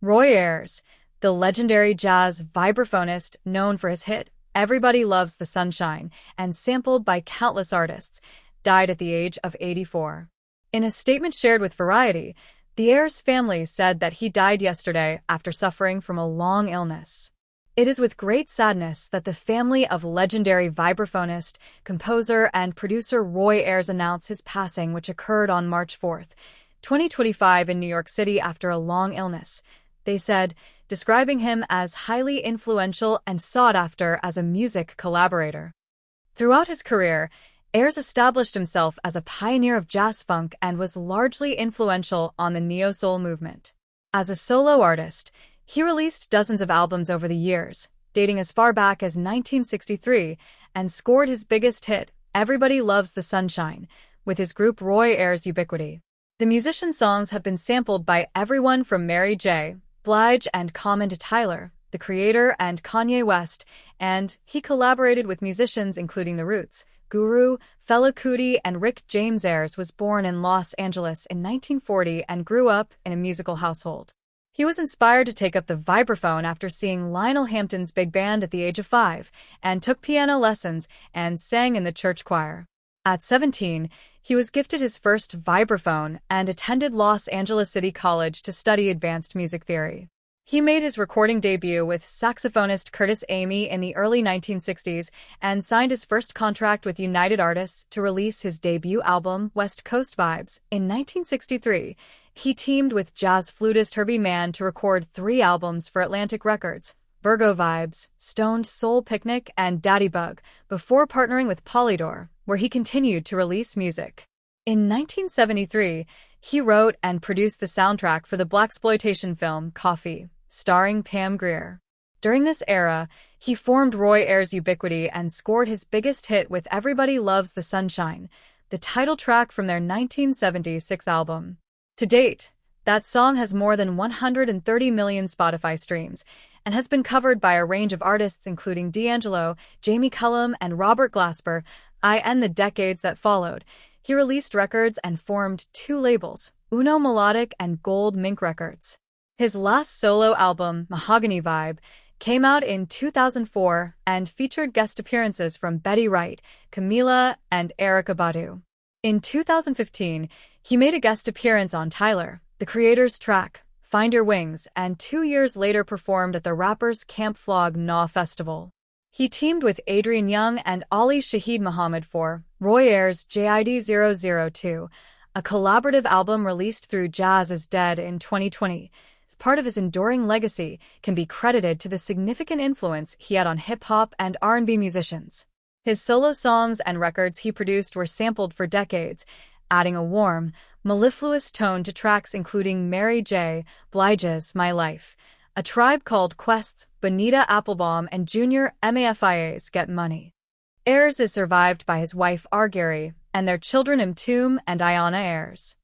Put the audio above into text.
Roy Ayers, the legendary jazz vibraphonist known for his hit Everybody Loves the Sunshine and sampled by countless artists, died at the age of 84. In a statement shared with Variety, the Ayers family said that he died yesterday after suffering from a long illness. It is with great sadness that the family of legendary vibraphonist, composer, and producer Roy Ayers announced his passing, which occurred on March 4, 2025 in New York City after a long illness. They said, describing him as highly influential and sought after as a music collaborator. Throughout his career, Ayers established himself as a pioneer of jazz funk and was largely influential on the neo-soul movement. As a solo artist, he released dozens of albums over the years, dating as far back as 1963, and scored his biggest hit, Everybody Loves the Sunshine, with his group Roy Ayers' Ubiquity. The musician's songs have been sampled by everyone from Mary J. Blige and Common to Tyler, the Creator, and Kanye West, and he collaborated with musicians including The Roots, Guru, Fela Kuti, and Rick James. Ayers was born in Los Angeles in 1940 and grew up in a musical household. He was inspired to take up the vibraphone after seeing Lionel Hampton's big band at the age of 5, and took piano lessons and sang in the church choir. At 17, he was gifted his first vibraphone and attended Los Angeles City College to study advanced music theory. He made his recording debut with saxophonist Curtis Amey in the early 1960s and signed his first contract with United Artists to release his debut album, West Coast Vibes, in 1963. He teamed with jazz flutist Herbie Mann to record 3 albums for Atlantic Records, Virgo Vibes, Stoned Soul Picnic, and Daddy Bug, before partnering with Polydor, where he continued to release music. In 1973, he wrote and produced the soundtrack for the blaxploitation film Coffy, starring Pam Grier. During this era, he formed Roy Ayers' Ubiquity and scored his biggest hit with Everybody Loves the Sunshine, the title track from their 1976 album. To date, that song has more than 130 million Spotify streams and has been covered by a range of artists including D'Angelo, Jamie Cullum, and Robert Glasper. In the decades that followed, he released records and formed 2 labels, Uno Melodic and Gold Mink Records. His last solo album, Mahogany Vibe, came out in 2004 and featured guest appearances from Betty Wright, Camila, and Erykah Badu. In 2015, he made a guest appearance on Tyler, the Creator's track, Find Your Wings, and 2 years later performed at the rapper's Camp Flog Gnaw Festival. He teamed with Adrian Young and Ali Shaheed Muhammad for Roy Ayers' JID002, a collaborative album released through Jazz Is Dead in 2020. Part of his enduring legacy can be credited to the significant influence he had on hip-hop and R&B musicians. His solo songs and records he produced were sampled for decades, adding a warm, mellifluous tone to tracks including Mary J. Blige's My Life, A Tribe Called Quest's Bonita Applebaum, and Junior Mafia's Get Money. Ayers is survived by his wife Argary and their children Mtum and Ayanna Ayers.